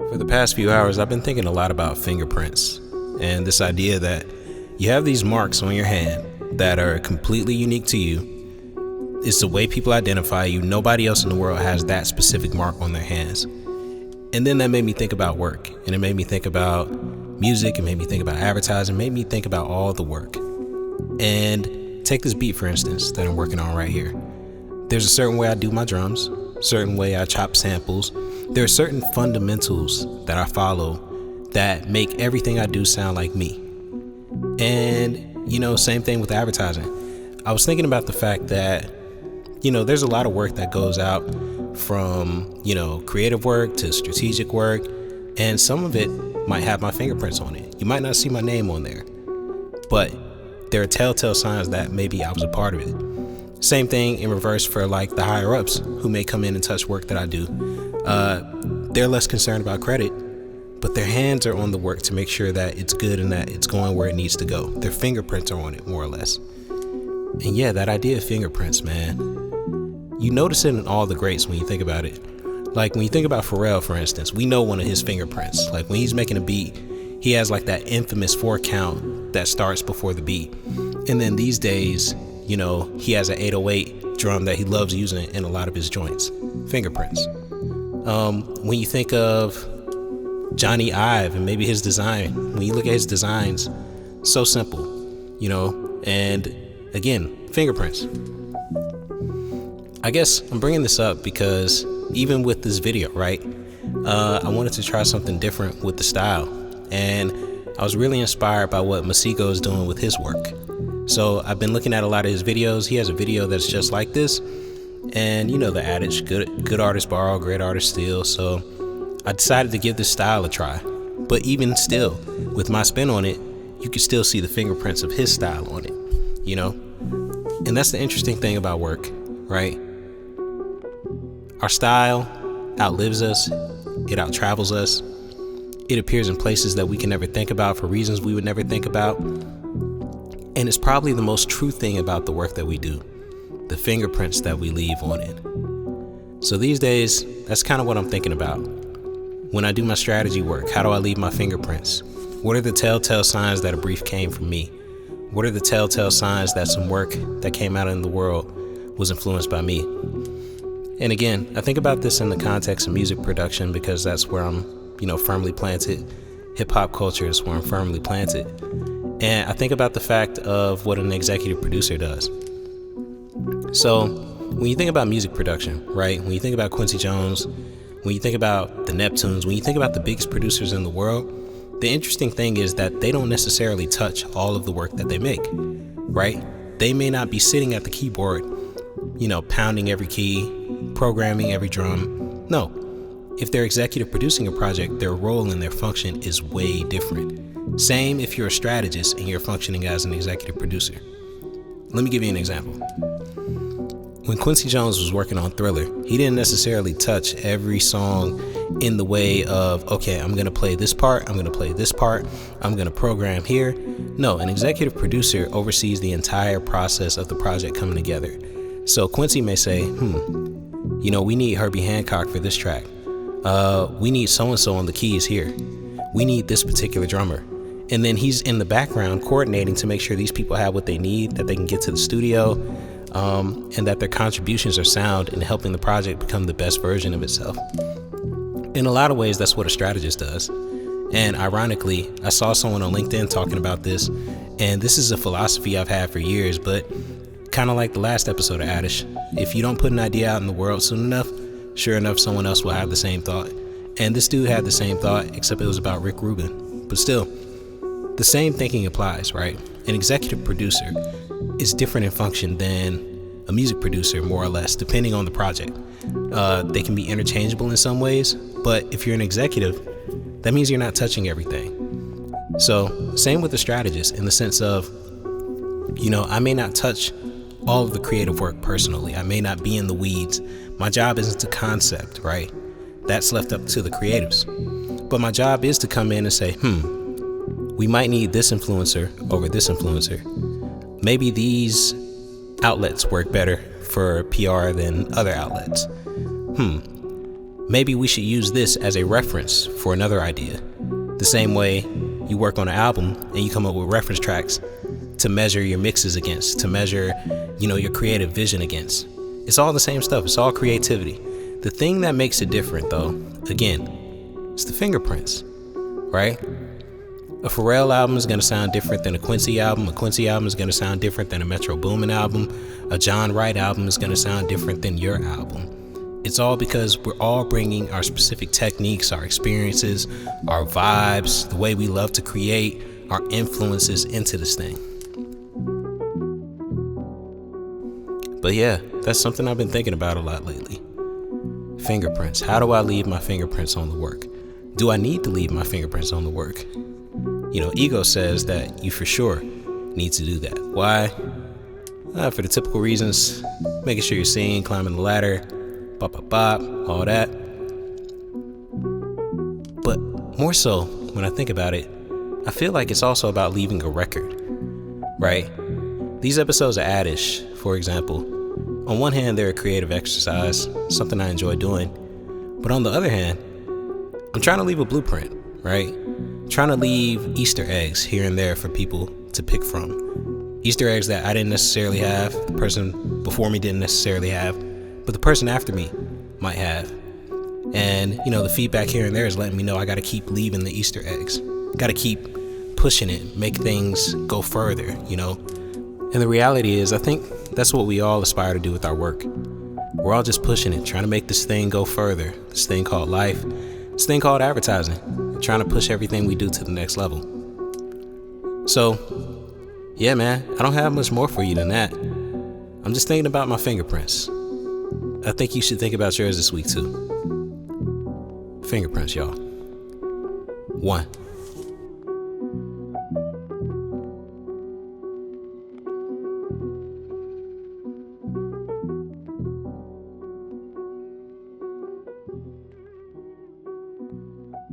For the past few hours, I've been thinking a lot about fingerprints and this idea that you have these marks on your hand that are completely unique to you. It's the way people identify you. Nobody else in the world has that specific mark on their hands. And then that made me think about work, and it made me think about music, it made me think about advertising, it made me think about all the work. And take this beat, for instance, that I'm working on right here. There's a certain way I do my drums, certain way I chop samples. There are certain fundamentals that I follow that make everything I do sound like me. And, same thing with advertising. I was thinking about the fact that, there's a lot of work that goes out from, creative work to strategic work, and some of it might have my fingerprints on it. You might not see my name on there, but there are telltale signs that maybe I was a part of it. Same thing in reverse for like the higher ups who may come in and touch work that I do. They're less concerned about credit, but their hands are on the work to make sure that it's good and that it's going where it needs to go. Their fingerprints are on it, more or less. And yeah, that idea of fingerprints, man, you notice it in all the greats when you think about it. Like when you think about Pharrell, for instance, we know one of his fingerprints. Like when he's making a beat, he has like that infamous 4 count that starts before the beat. And then these days, he has an 808 drum that he loves using in a lot of his joints. Fingerprints. When you think of Johnny Ive and maybe his design, when you look at his designs, so simple, and again, fingerprints. I guess I'm bringing this up because even with this video, right, I wanted to try something different with the style, and I was really inspired by what Masego is doing with his work. So I've been looking at a lot of his videos. He has a video that's just like this, and the adage, good artists borrow, great artists steal. So I decided to give this style a try. But even still, with my spin on it, you can still see the fingerprints of his style on it, And that's the interesting thing about work, right? Our style outlives us, it outtravels us, it appears in places that we can never think about for reasons we would never think about. And it's probably the most true thing about the work that we do, the fingerprints that we leave on it. So these days, that's kind of what I'm thinking about. When I do my strategy work, how do I leave my fingerprints? What are the telltale signs that a brief came from me? What are the telltale signs that some work that came out in the world was influenced by me? And again, I think about this in the context of music production because that's where I'm, firmly planted. Hip hop culture is where I'm firmly planted. And I think about the fact of what an executive producer does. So when you think about music production, right? When you think about Quincy Jones, when you think about the Neptunes, when you think about the biggest producers in the world, the interesting thing is that they don't necessarily touch all of the work that they make, right? They may not be sitting at the keyboard, pounding every key, programming every drum. No, if they're executive producing a project, their role and their function is way different. Same if you're a strategist and you're functioning as an executive producer. Let me give you an example. When Quincy Jones was working on Thriller, he didn't necessarily touch every song in the way of, okay, I'm going to play this part, I'm going to play this part, I'm going to program here. No, an executive producer oversees the entire process of the project coming together. So Quincy may say, we need Herbie Hancock for this track. We need so-and-so on the keys here. We need this particular drummer. And then he's in the background coordinating to make sure these people have what they need, that they can get to the studio, and that their contributions are sound in helping the project become the best version of itself. In a lot of ways, that's what a strategist does. And ironically, I saw someone on LinkedIn talking about this, and this is a philosophy I've had for years, but kind of like the last episode of Addish, if you don't put an idea out in the world soon enough, sure enough, someone else will have the same thought. And this dude had the same thought, except it was about Rick Rubin. But still, the same thinking applies, right? An executive producer is different in function than a music producer, more or less, depending on the project. They can be interchangeable in some ways, but if you're an executive, that means you're not touching everything. So, same with the strategist in the sense of, I may not touch all of the creative work personally. I may not be in the weeds. My job isn't to concept, right? That's left up to the creatives. But my job is to come in and say, we might need this influencer over this influencer. Maybe these outlets work better for PR than other outlets. maybe we should use this as a reference for another idea. The same way you work on an album and you come up with reference tracks to measure your mixes against, to measure, your creative vision against. It's all the same stuff. It's all creativity. The thing that makes it different, though, again, it's the fingerprints, right? A Pharrell album is going to sound different than a Quincy album. A Quincy album is going to sound different than a Metro Boomin album. A John Wright album is going to sound different than your album. It's all because we're all bringing our specific techniques, our experiences, our vibes, the way we love to create, our influences into this thing. But yeah, that's something I've been thinking about a lot lately. Fingerprints. How do I leave my fingerprints on the work? Do I need to leave my fingerprints on the work? Ego says that you for sure need to do that. Why? For the typical reasons, making sure you're seen, climbing the ladder, all that. But more so, when I think about it, I feel like it's also about leaving a record, right? These episodes are addish, for example. On one hand, they're a creative exercise, something I enjoy doing. But on the other hand, I'm trying to leave a blueprint, right? Trying to leave Easter eggs here and there for people to pick from. Easter eggs that I didn't necessarily have, the person before me didn't necessarily have, but the person after me might have. And, the feedback here and there is letting me know I got to keep leaving the Easter eggs. Got to keep pushing it, make things go further, And the reality is, I think that's what we all aspire to do with our work. We're all just pushing it, trying to make this thing go further. This thing called life, this thing called advertising. Trying to push everything we do to the next level. So, yeah, man, I don't have much more for you than that. I'm just thinking about my fingerprints. I think you should think about yours this week too. Fingerprints, y'all. 1.